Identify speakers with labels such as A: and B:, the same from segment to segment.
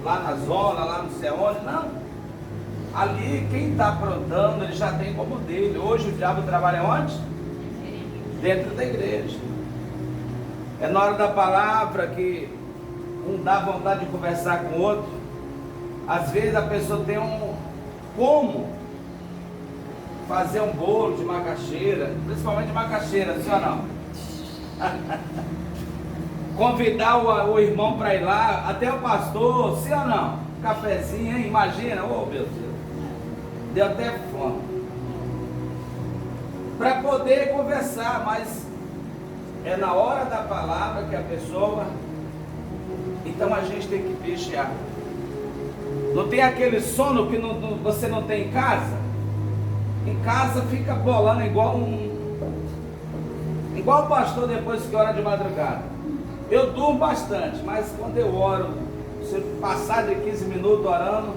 A: lá na zona, lá não sei onde, não. Ali quem está aprontando, ele já tem como dele. Hoje o diabo trabalha onde? Dentro da igreja. É na hora da palavra que um dá vontade de conversar com o outro. Às vezes a pessoa tem como fazer um bolo de macaxeira, principalmente de macaxeira, sim ou não? Convidar o irmão para ir lá, até o pastor, sim ou não? Cafezinho, hein? Imagina, oh meu Deus, deu até fome. Para poder conversar, mas é na hora da palavra que a pessoa. Então a gente tem que vigiar. Não tem aquele sono que você não tem em casa? Em casa fica bolando igual o pastor depois que ora de madrugada. Eu durmo bastante, mas quando eu oro, se eu passar de 15 minutos orando,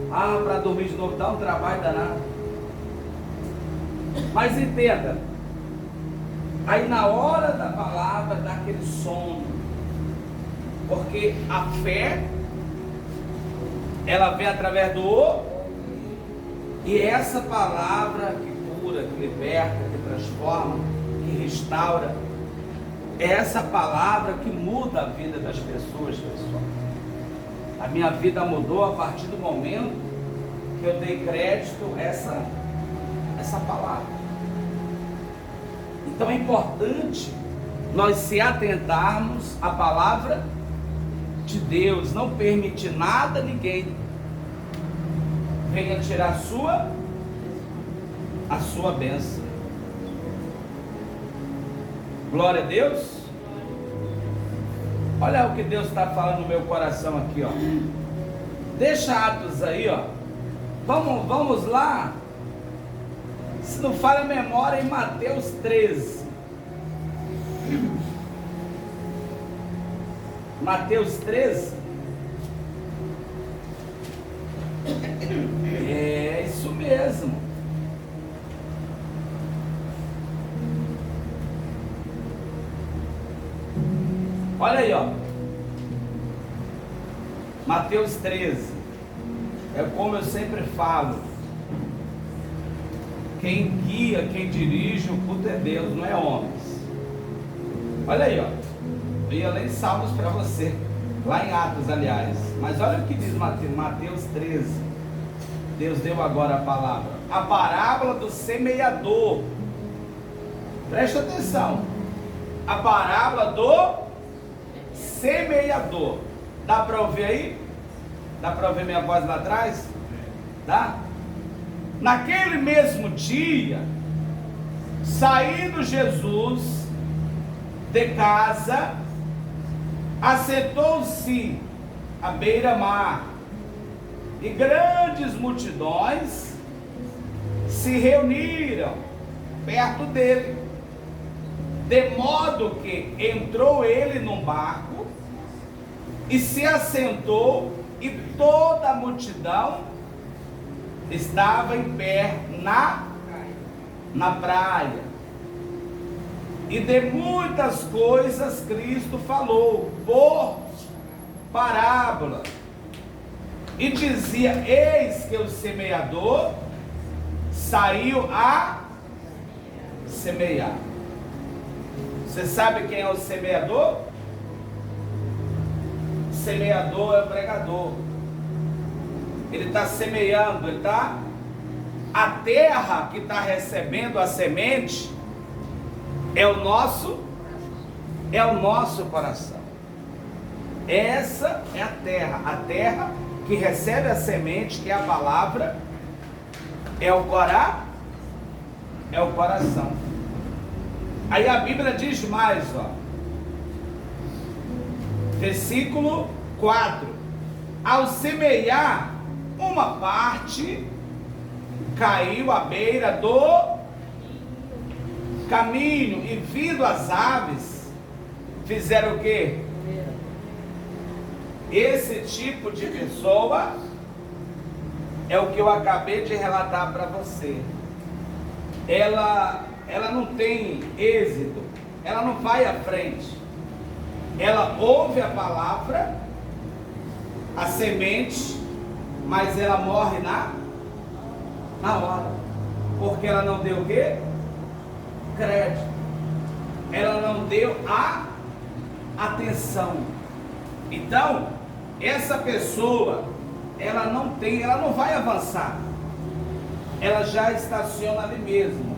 A: para dormir de novo dá um trabalho danado. Mas entenda, aí na hora da palavra dá aquele sono, porque a fé, ela vem através do e essa palavra que cura, que liberta, que transforma, que restaura, é essa palavra que muda a vida das pessoas, pessoal. A minha vida mudou a partir do momento que eu dei crédito a essa palavra. Então é importante nós se atentarmos à palavra de Deus, não permitir nada, ninguém venha tirar a sua bênção. Glória a Deus. Olha o que Deus está falando no meu coração aqui, ó. Deixa Atos aí, ó. Vamos lá. Se não falha a memória, em Mateus 13. Mateus 13. É isso mesmo. Olha aí, ó. Mateus 13. É como eu sempre falo. Quem guia, quem dirige o culto é Deus, não é homens. Olha aí, ó. Eu ia ler Salmos para você. Lá em Atos, aliás. Mas olha o que diz Mateus 13. Deus deu agora a palavra. A parábola do semeador. Presta atenção. A parábola do semeador. Dá para ouvir aí? Dá para ouvir minha voz lá atrás? Dá? Naquele mesmo dia, saindo Jesus de casa, assentou-se à beira-mar, e grandes multidões se reuniram perto dele, de modo que entrou ele num barco e se assentou, e toda a multidão estava em pé na praia. E de muitas coisas Cristo falou por parábola, e dizia: eis que o semeador saiu a semear. Você sabe quem é o semeador? O semeador é o pregador. Ele está semeando, ele está... A terra que está recebendo a semente é o nosso coração. Essa é a terra que recebe a semente, que é a palavra, é o coração. Aí a Bíblia diz mais, ó, versículo 4: ao semear, uma parte caiu à beira do caminho, e vindo as aves, fizeram o quê? Esse tipo de pessoa é o que eu acabei de relatar para você. Ela não tem êxito, ela não vai à frente. Ela ouve a palavra, a semente, mas ela morre na hora, porque ela não deu o quê? Crédito. Ela não deu a atenção. Então, essa pessoa, ela não vai avançar. Ela já estaciona ali mesmo.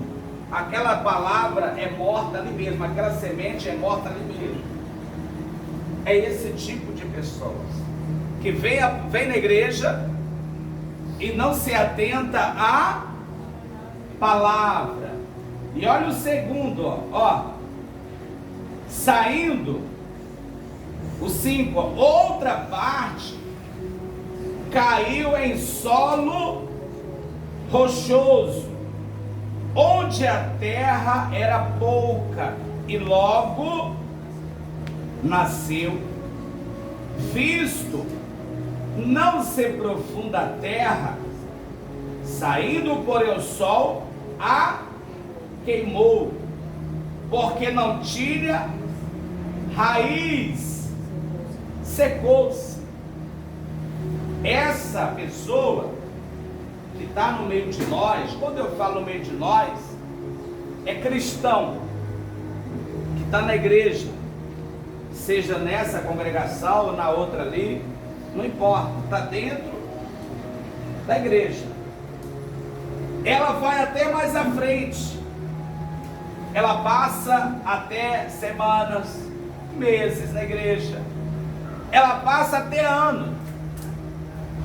A: Aquela palavra é morta ali mesmo, aquela semente é morta ali mesmo. É esse tipo de pessoas que vem na igreja e não se atenta à palavra. E olha o segundo, ó. Saindo, o 5, outra parte caiu em solo rochoso, onde a terra era pouca, e logo nasceu. Visto não se profunda a terra, saindo porém o sol, a queimou, porque não tinha raiz, secou-se. Essa pessoa que está no meio de nós, quando eu falo no meio de nós, é cristão, que está na igreja, seja nessa congregação ou na outra ali, não importa, está dentro da igreja. Ela vai até mais à frente, ela passa até semanas, meses na igreja, ela passa até ano,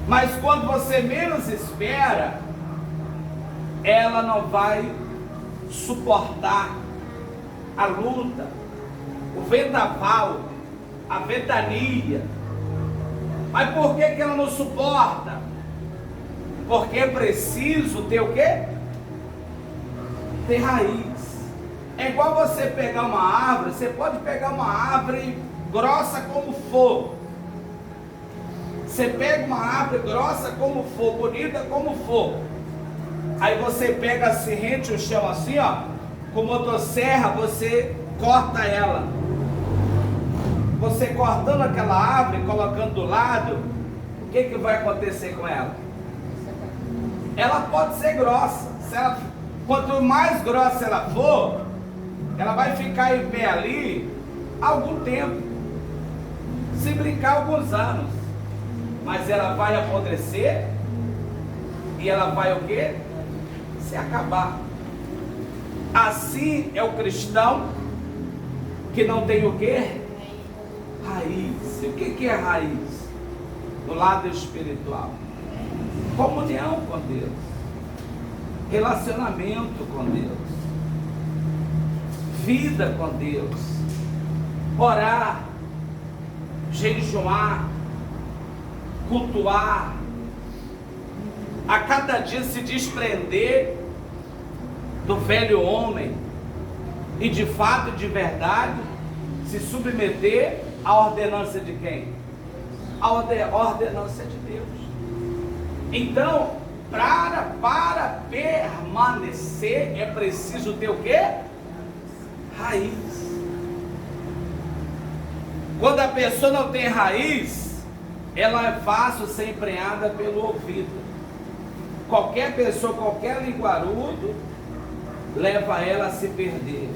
A: mas quando você menos espera, ela não vai suportar a luta, o vendaval, a ventania. Mas por que ela não suporta? Porque é preciso ter o quê? Ter raiz. É igual você pegar uma árvore, você pode pegar uma árvore grossa como for. Você pega uma árvore grossa como for, bonita como for. Aí você pega assim, rente o chão assim, ó, com motosserra, você corta ela. Você cortando aquela árvore, colocando do lado, o que vai acontecer com ela? Ela pode ser grossa. Quanto mais grossa ela for, ela vai ficar em pé ali algum tempo, se brincar alguns anos, mas ela vai apodrecer e ela vai o quê? Se acabar. Assim é o cristão que não tem o quê? Raiz. E o que é raiz? Do lado espiritual, comunhão com Deus, relacionamento com Deus, vida com Deus, orar, jejuar, cultuar, a cada dia se desprender do velho homem e de fato, de verdade, se submeter à ordenança de quem? A ordenança de Deus. Então, para permanecer é preciso ter o quê? Raiz. Quando a pessoa não tem raiz, ela é fácil ser emprenhada pelo ouvido. Qualquer pessoa, qualquer linguarudo leva ela a se perder.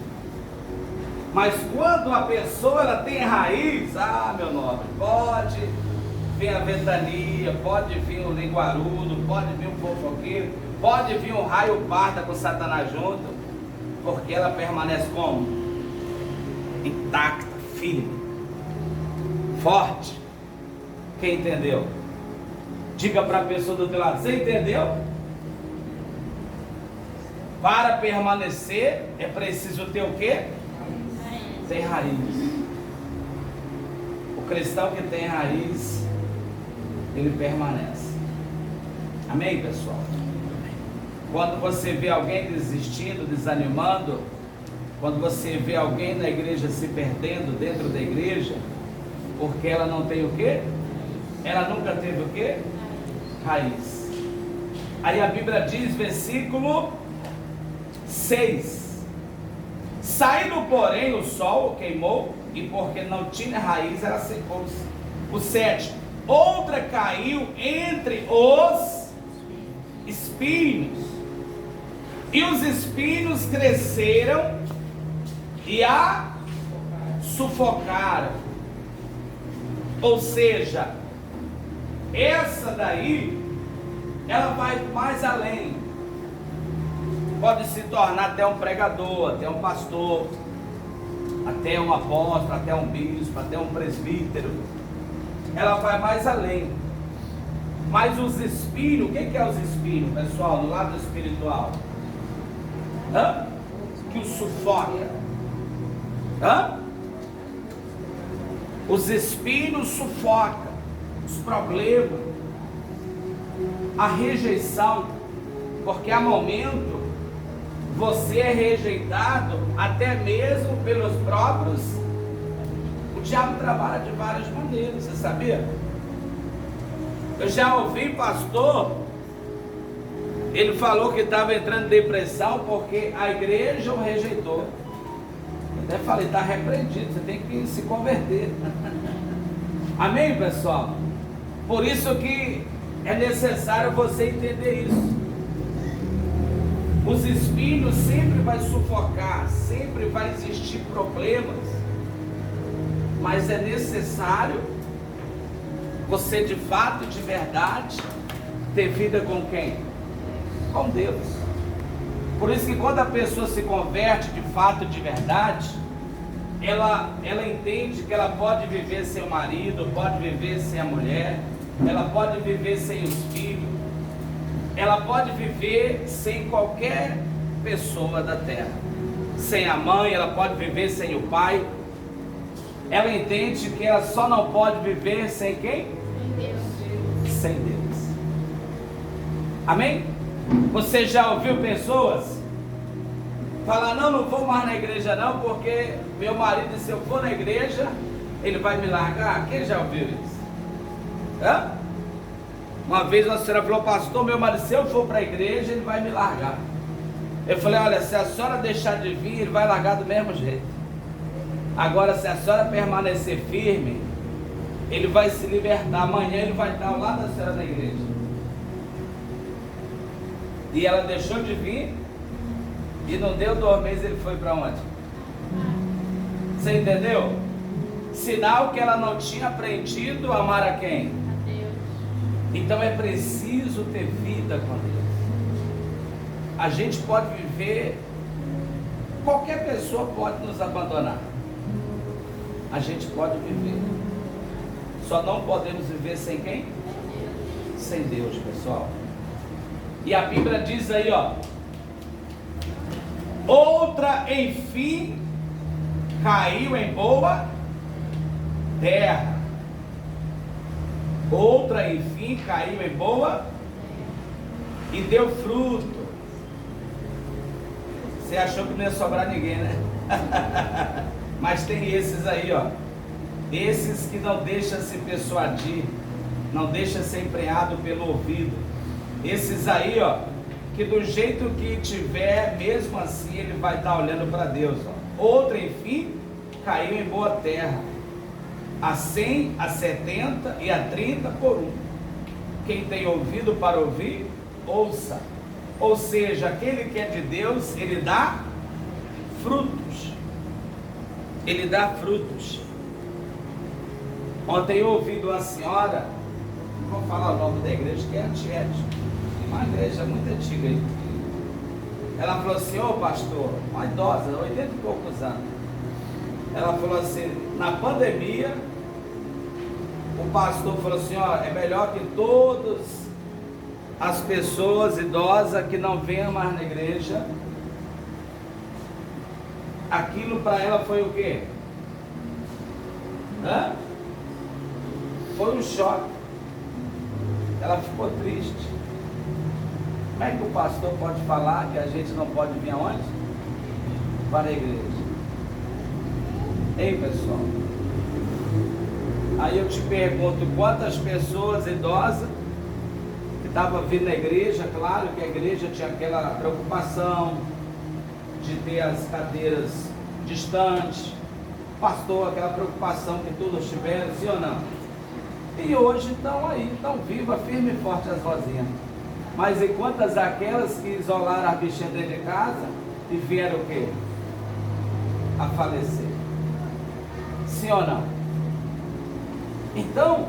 A: Mas quando a pessoa ela tem raiz, meu nobre, pode vir a ventania, pode vir o linguarudo, pode vir um fofoqueiro, pode vir um raio parda com Satanás junto, porque ela permanece como? Intacta, firme, forte. Quem entendeu? Diga para a pessoa do teu lado, você entendeu? Para permanecer é preciso ter o quê? Ter raiz. O cristão que tem raiz, ele permanece. Amém, pessoal? Quando você vê alguém desistindo, desanimando, quando você vê alguém na igreja se perdendo dentro da igreja, porque ela não tem o quê? Ela nunca teve o quê? Raiz. Aí a Bíblia diz, versículo 6: saindo porém o sol queimou, e porque não tinha raiz ela secou-se. O 7: outra caiu entre os espinhos, e os espinhos cresceram e a sufocaram. Ou seja, essa daí, ela vai mais além. Pode se tornar até um pregador, até um pastor, até um apóstolo, até um bispo, até um presbítero. Ela vai mais além. Mas os espinhos, o que é os espinhos, pessoal, no lado espiritual? Que o sufoca. Os espinhos sufocam os problemas, a rejeição, porque há momento você é rejeitado até mesmo pelos próprios. O diabo trabalha de várias maneiras, você sabia? Eu já ouvi pastor, ele falou que estava entrando em depressão porque a igreja o rejeitou. Eu até falei, está repreendido, você tem que se converter. Amém, pessoal? Por isso que é necessário você entender isso. Os espinhos sempre vai sufocar, sempre vai existir problemas, mas é necessário você de fato, de verdade, ter vida com quem? Com Deus. Por isso que quando a pessoa se converte de fato, de verdade, ela entende que ela pode viver sem o marido, pode viver sem a mulher, ela pode viver sem os filhos, ela pode viver sem qualquer pessoa da terra, sem a mãe, ela pode viver sem o pai. Ela entende que ela só não pode viver sem quem? Sem Deus. Amém? Você já ouviu pessoas falar, não vou mais na igreja não, porque meu marido, se eu for na igreja, ele vai me largar? Quem já ouviu isso? Uma vez uma senhora falou, pastor, meu marido, se eu for para a igreja, ele vai me largar. Eu falei, olha, se a senhora deixar de vir, ele vai largar do mesmo jeito. Agora, se a senhora permanecer firme, ele vai se libertar. Amanhã ele vai estar ao lado da senhora na igreja. E ela deixou de vir, e não deu 2 meses, ele foi para onde? Você entendeu? Sinal que ela não tinha aprendido a amar a quem? A Deus. Então é preciso ter vida com Deus. A gente pode viver, qualquer pessoa pode nos abandonar. A gente pode viver. Só não podemos viver sem quem? Sem Deus, pessoal. E a Bíblia diz aí, outra, enfim, caiu em boa terra. Outra, enfim, caiu em boa e deu fruto. Você achou que não ia sobrar ninguém, né? Mas tem esses aí, esses que não deixam se persuadir, não deixam ser emprenhado pelo ouvido. Esses aí, que do jeito que tiver, mesmo assim ele vai estar olhando para Deus. Outra, enfim, caiu em boa terra, a 100, a 70 e a 30 por 1. Quem tem ouvido para ouvir, ouça. Ou seja, aquele que é de Deus, ele dá frutos. Ele dá frutos. Ontem eu ouvi de uma senhora, não vou falar o nome da igreja, que é Antiética, uma igreja muito antiga aí. Ela falou assim, pastor, uma idosa, 80 e poucos anos. Ela falou assim, na pandemia, o pastor falou assim, é melhor que todas as pessoas idosas que não venham mais na igreja. Aquilo para ela foi o quê? Foi um choque. Ela ficou triste. Como é que o pastor pode falar que a gente não pode vir aonde? Para a igreja. Ei, pessoal. Aí eu te pergunto, quantas pessoas idosas que estavam vindo na igreja? Claro que a igreja tinha aquela preocupação de ter as cadeiras distantes, pastor, aquela preocupação que todos tiveram, sim ou não? E hoje estão aí, estão vivas, firme e forte as vozinhas. Mas e quantas aquelas que isolaram a bichinha dentro de casa e vieram o quê? A falecer. Sim ou não? Então,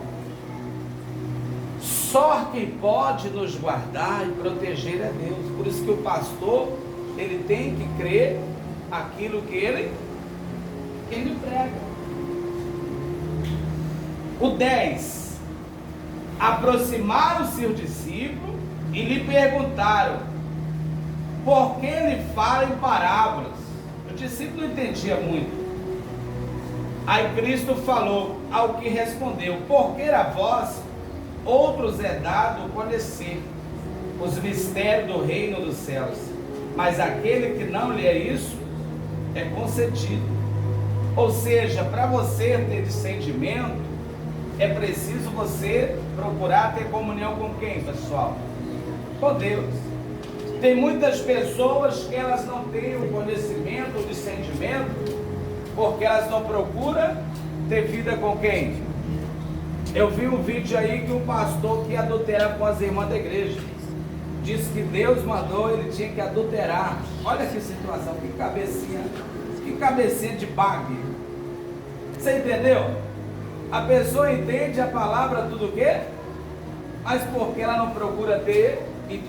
A: só quem pode nos guardar e proteger é Deus. Por isso que o pastor, ele tem que crer aquilo que ele prega. O 10. Aproximaram-se os discípulos e lhe perguntaram: por que ele fala em parábolas? O discípulo não entendia muito. Aí Cristo falou, ao que respondeu: porque a vós outros é dado conhecer os mistérios do reino dos céus, mas aquele que não lhe é isso é concedido. Ou seja, para você ter discernimento, é preciso você procurar ter comunhão com quem, pessoal? Com Deus. Tem muitas pessoas que elas não têm o conhecimento, o discernimento, porque elas não procuram ter vida com quem? Eu vi um vídeo aí que um pastor que adultera com as irmãs da igreja. Disse que Deus mandou, ele tinha que adulterar. Olha que situação, que cabecinha de bague. Você entendeu? A pessoa entende a palavra tudo o quê? Mas porque ela não procura ter e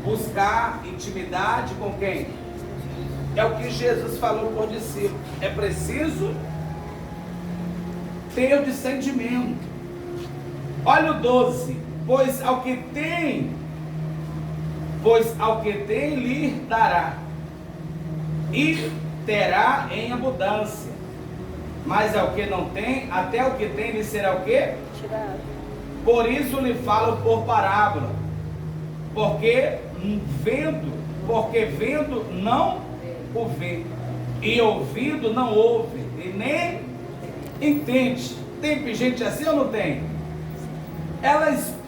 A: buscar intimidade com quem? É o que Jesus falou por discípulos. É preciso ter o discernimento. Olha o 12. Pois ao que tem lhe dará, e terá em abundância. Mas ao que não tem, até o que tem lhe será o quê? Tirado. Por isso lhe falo por parábola. Porque vendo não o vê, e ouvindo não ouve, e nem entende. Tem gente assim ou não tem?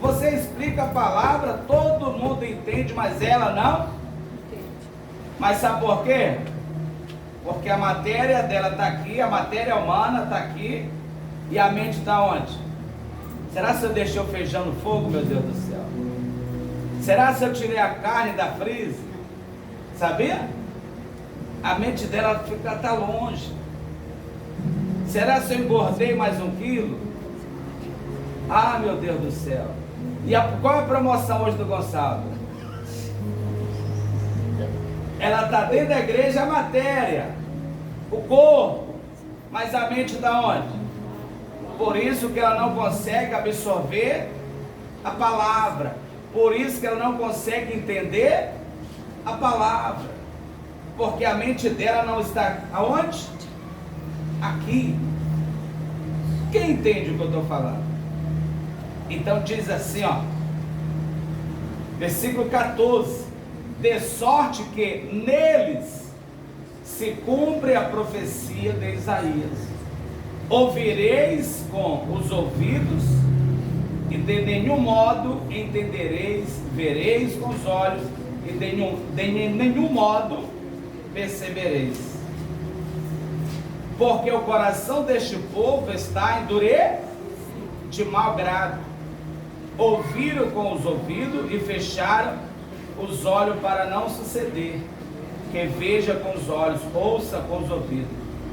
A: Você explica a palavra, todo mundo entende, mas ela não entende. Mas sabe por quê? Porque a matéria dela está aqui, a matéria humana está aqui, e a mente está onde? Será se eu deixei o feijão no fogo, meu Deus do céu? Será se eu tirei a carne da frise? Sabia? A mente dela está longe. Será se eu engordei mais 1 quilo? Ah, meu Deus do céu. E qual é a promoção hoje do Gonçalo? Ela está dentro da igreja, a matéria, o corpo, mas a mente está onde? Por isso que ela não consegue absorver a palavra. Por isso que ela não consegue entender a palavra. Porque a mente dela não está aonde? Aqui. Quem entende o que eu estou falando? Então diz assim, ó, versículo 14: de sorte que neles se cumpre a profecia de Isaías: ouvireis com os ouvidos e de nenhum modo entendereis, vereis com os olhos e de nenhum modo percebereis. Porque o coração deste povo está endurecido de mau grado. Ouviram com os ouvidos e fecharam os olhos para não suceder. Que veja com os olhos, ouça com os ouvidos,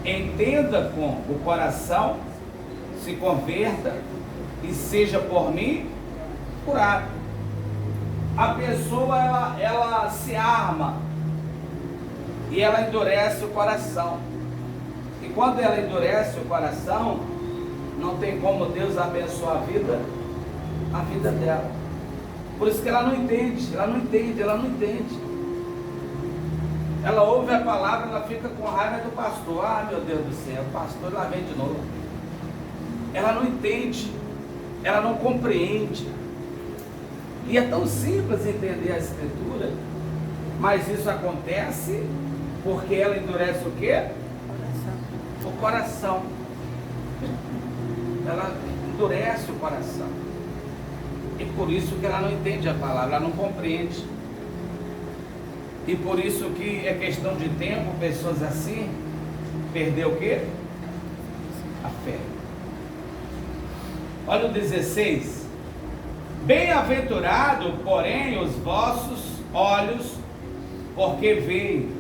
A: entenda com o coração, se converta e seja por mim curado. A pessoa ela se arma e ela endurece o coração. E quando ela endurece o coração, não tem como Deus abençoar a vida dela. Por isso que ela não entende. Ela ouve a palavra, ela fica com raiva do pastor. Ah, meu Deus do céu, o pastor lá vem de novo. Ela não entende, ela não compreende. E é tão simples entender a escritura, mas isso acontece porque ela endurece o quê? O coração. Ela endurece o coração. E por isso que ela não entende a palavra, ela não compreende. E por isso que é questão de tempo, pessoas assim, perder o quê? A fé. Olha o 16. Bem-aventurado, porém, os vossos olhos, porque veem,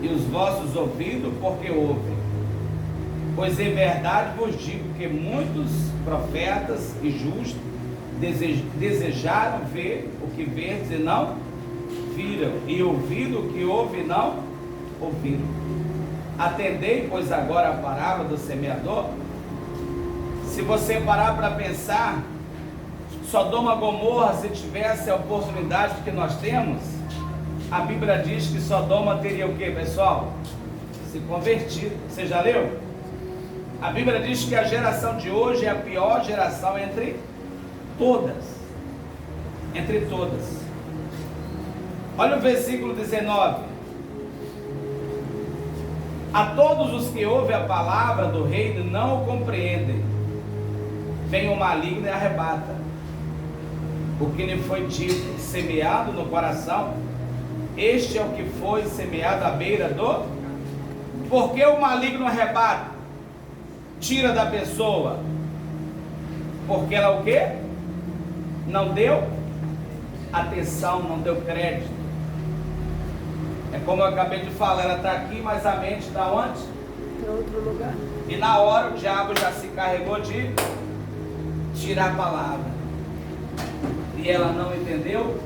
A: e os vossos ouvidos, porque ouvem. Pois em verdade vos digo que muitos profetas e justos desejaram ver o que verdes e não viram, e ouviram o que ouve e não ouviram. Atendei, pois, agora a parábola do semeador. Se você parar para pensar, Sodoma e Gomorra, se tivesse a oportunidade que nós temos, a Bíblia diz que Sodoma teria o que, pessoal? Se convertido. Você já leu? A Bíblia diz que a geração de hoje é a pior geração entre todas. Entre todas. Olha o versículo 19. A todos os que ouvem a palavra do reino não o compreendem. Vem o maligno e arrebata o que lhe foi dito, semeado no coração. Este é o que foi semeado à beira do... Porque o maligno arrebata, tira da pessoa, porque ela o quê? Não deu atenção, não deu crédito. É como eu acabei de falar, ela está aqui, mas a mente está onde?
B: Em outro lugar.
A: E na hora o diabo já se carregou de tirar a palavra. E ela não entendeu.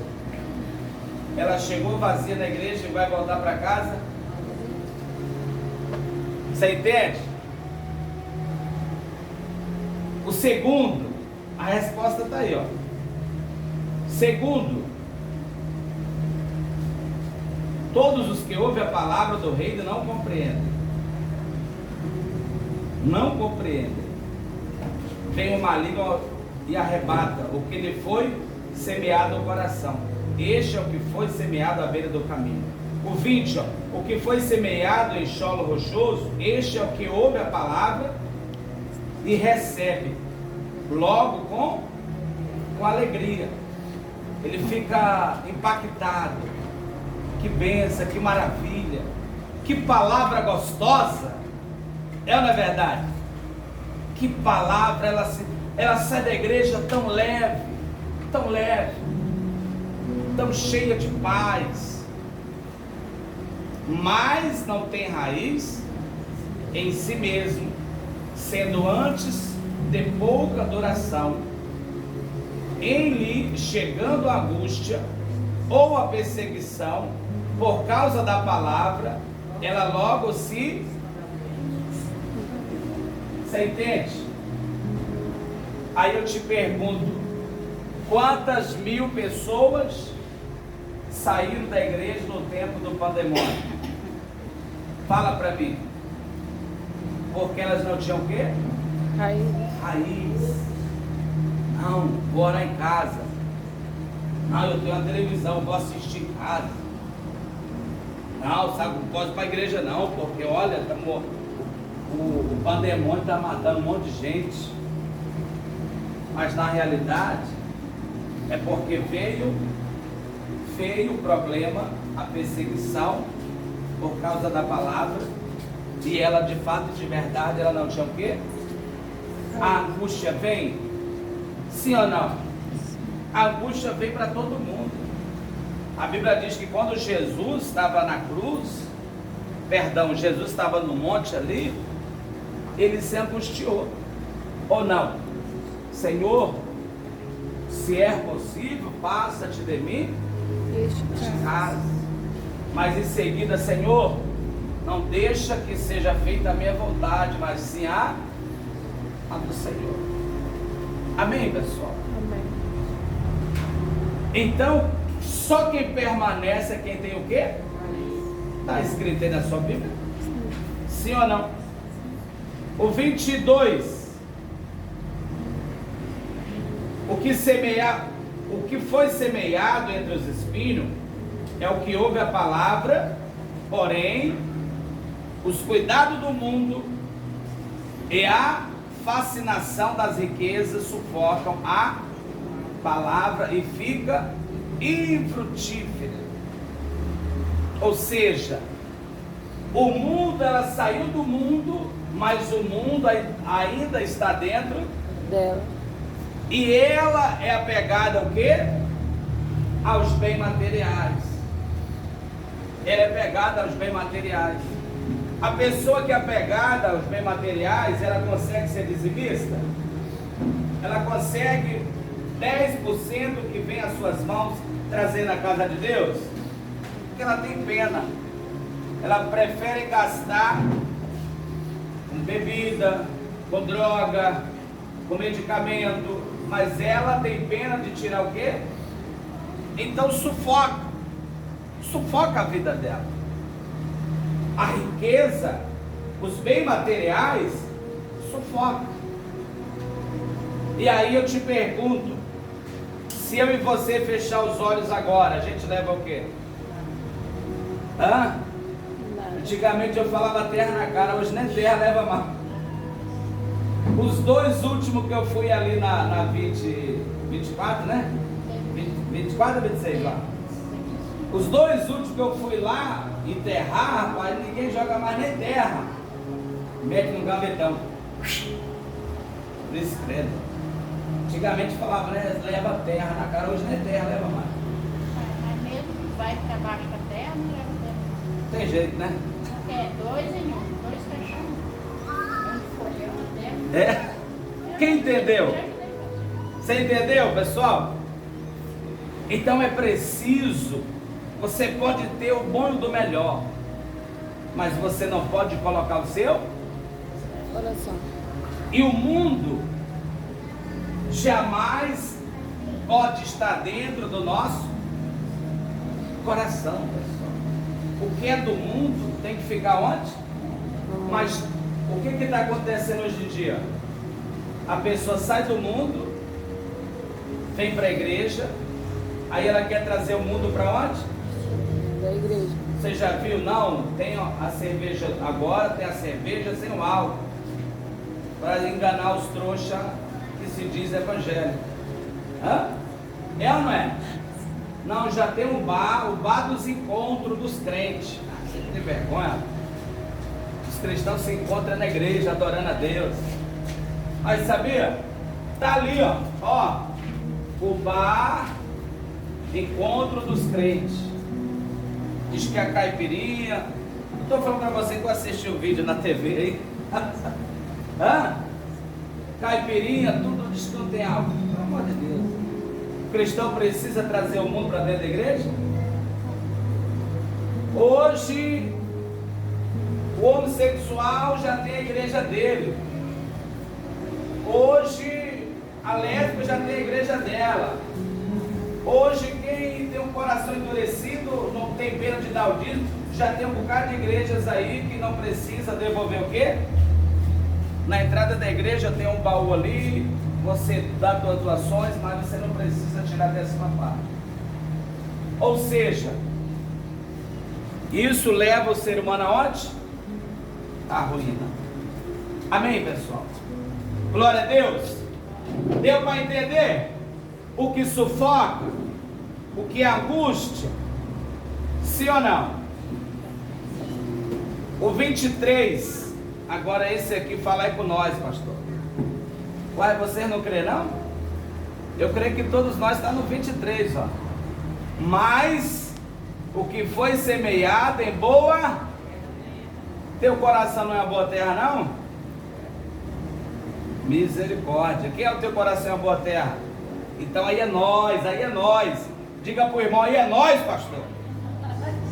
A: Ela chegou vazia na igreja e vai voltar para casa. Você entende? O segundo, a resposta está aí, ó. Segundo, todos os que ouvem a palavra do reino não compreendem. Não compreendem. Vem o maligno e arrebata o que lhe foi semeado no coração. Este é o que foi semeado à beira do caminho. O 20, ó, o que foi semeado em solo rochoso, este é o que ouve a palavra e recebe logo com alegria. Ele fica impactado. Que benção, que maravilha, que palavra gostosa. É ou não é verdade? Que palavra, ela sai da igreja tão leve, tão cheia de paz, mas não tem raiz em si mesmo, sendo antes de pouca duração, em lhe chegando a angústia ou a perseguição por causa da palavra, ela logo se... Você entende? Aí eu te pergunto, quantas mil pessoas saíram da igreja no tempo do pandemônio? Fala para mim. Porque elas não tinham o quê? Raiz. Não, vou orar em casa. Não, eu tenho uma televisão, vou assistir em casa. Não, sabe, não posso ir para a igreja não, porque olha, o pandemônio está matando um monte de gente. Mas na realidade, é porque veio o problema, a perseguição, por causa da palavra, e ela de fato, de verdade, ela não tinha o quê? A angústia vem? Sim ou não? A angústia vem para todo mundo. A Bíblia diz que quando Jesus estava na cruz, Jesus estava no monte ali, ele se angustiou, ou não? Senhor, se é possível, passa-te de mim este caso. Mas em seguida, Senhor, não deixa que seja feita a minha vontade, mas sim a do Senhor. Amém, pessoal?
B: Amém.
A: Então, só quem permanece é quem tem o quê? Está escrito aí na sua Bíblia? Sim ou não? O 22. O que foi semeado entre os espinhos é o que ouve a palavra, porém os cuidados do mundo e a fascinação das riquezas sufocam a palavra e fica infrutífera. Ou seja, o mundo, ela saiu do mundo, mas o mundo ainda está dentro
B: dela.
A: E ela é apegada ao quê? Aos bens materiais. Ela é apegada aos bens materiais. A pessoa que é apegada aos bens materiais, ela consegue ser dizimista? Ela consegue 10% que vem às suas mãos trazer na casa de Deus? Porque ela tem pena. Ela prefere gastar com bebida, com droga, com medicamento, mas ela tem pena de tirar o quê? Então sufoca a vida dela. A riqueza, os bens materiais, sufoca. E aí eu te pergunto, se eu e você fechar os olhos agora, a gente leva o quê? Hã? Antigamente eu falava terra na cara, hoje nem terra leva mais. Os dois últimos que eu fui ali na 24, né? 24 ou 26 lá? Os dois últimos que eu fui lá enterrar, rapaz, ninguém joga mais nem terra. Mete no gavetão. Discreto. Antigamente falava, né? Leva terra na cara, hoje nem terra leva mais.
C: Mas mesmo que vai para baixo da terra, não leva terra.
A: Tem jeito, né?
C: É, dois em um, dois caixões. Onde for eu, a terra.
A: É? Quem entendeu? Você entendeu, pessoal? Então é preciso, você pode ter o bom e o do melhor, mas você não pode colocar o seu
B: Coração.
A: E o mundo jamais pode estar dentro do nosso coração, pessoal. O que é do mundo tem que ficar onde? Mas o que está acontecendo hoje em dia? A pessoa sai do mundo, vem para a igreja, aí ela quer trazer o mundo para onde?
B: Da igreja.
A: Você já viu? Não, tem a cerveja agora, tem a cerveja sem o álcool, para enganar os trouxas que se diz evangélico. Hã? É ou não é? Não, já tem o bar dos encontros dos crentes. Você tem vergonha? Os cristãos se encontram na igreja adorando a Deus. Aí sabia? Tá ali, ó, o bar encontro dos crentes. Diz que a caipirinha. Não estou falando para você que eu assisti o vídeo na TV aí. Hã? Caipirinha, tudo diz que não tem álcool. Pelo amor de Deus. O cristão precisa trazer o mundo para dentro da igreja? Hoje, o homossexual já tem a igreja dele. Hoje, a lésbica já tem a igreja dela. Hoje, quem tem um coração endurecido, não tem pena de dar o dízimo, já tem um bocado de igrejas aí que não precisa devolver o quê? Na entrada da igreja tem um baú ali, você dá suas doações, mas você não precisa tirar a 10ª parte. Ou seja, isso leva o ser humano aonde? À ruína. Amém, pessoal? Glória a Deus. Deu para entender o que sufoca, o que é angústia? Sim ou não? O 23, agora esse aqui fala aí com nós, pastor. Uai, vocês não crê não? Eu creio que todos nós estamos no 23, ó. Mas o que foi semeado em boa, teu coração não é uma boa terra não? Misericórdia. Quem é o teu coração é uma boa terra? Então aí é nós, aí é nós. Diga para o irmão, aí é nós, pastor.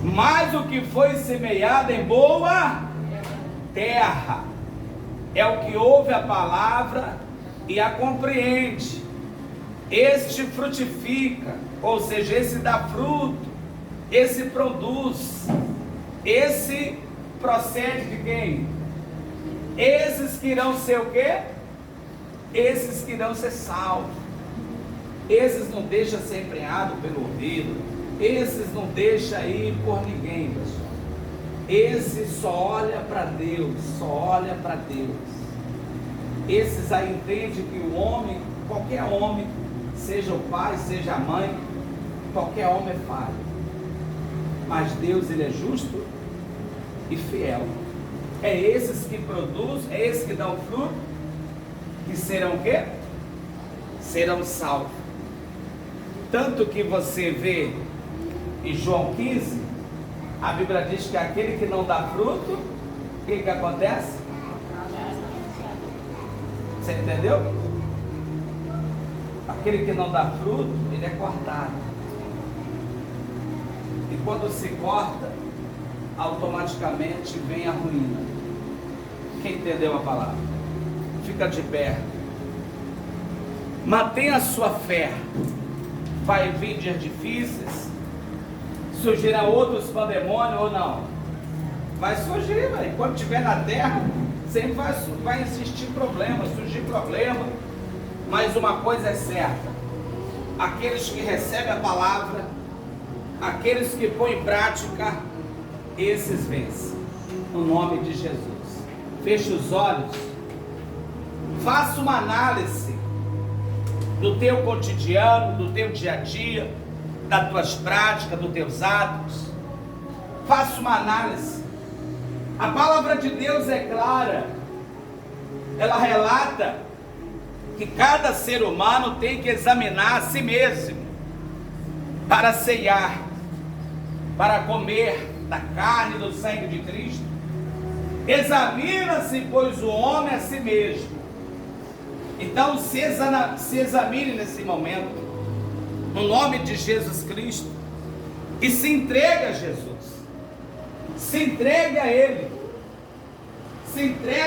A: Mas o que foi semeado em boa terra é o que ouve a palavra e a compreende. Este frutifica, ou seja, esse dá fruto, esse produz, esse procede de quem? Esses que irão ser o quê? Esses que irão ser salvos. Esses não deixam ser emprenhado pelo ouvido. Esses não deixam ir por ninguém, pessoal. Esses só olha para Deus, só olha para Deus. Esses aí entendem que o homem, qualquer homem, seja o pai, seja a mãe, qualquer homem é falho. Mas Deus, Ele é justo e fiel. É esses que produzem, é esses que dão fruto, que serão o quê? serão salvos. Tanto que você vê em João 15, a Bíblia diz que aquele que não dá fruto, o que acontece? Você entendeu? Aquele que não dá fruto, ele é cortado. E quando se corta, automaticamente vem a ruína. Quem entendeu a palavra? Fica de pé. Mantenha a sua fé. Vai vir dias difíceis. Surgirão outros pandemônios ou não? Vai surgir, véio. Quando estiver na terra, sempre vai existir problema, surgir problema. Mas uma coisa é certa: aqueles que recebem a palavra, aqueles que põem em prática, esses vencem. No nome de Jesus. Feche os olhos. Faça uma análise do teu cotidiano, do teu dia a dia, das tuas práticas, dos teus atos. Faça uma análise. A palavra de Deus é clara. Ela relata que cada ser humano tem que examinar a si mesmo para ceiar, para comer da carne e do sangue de Cristo. Examina-se, pois, o homem a si mesmo. Então se examine nesse momento, no nome de Jesus Cristo, e se entregue a Jesus, se entregue a Ele, se entregue.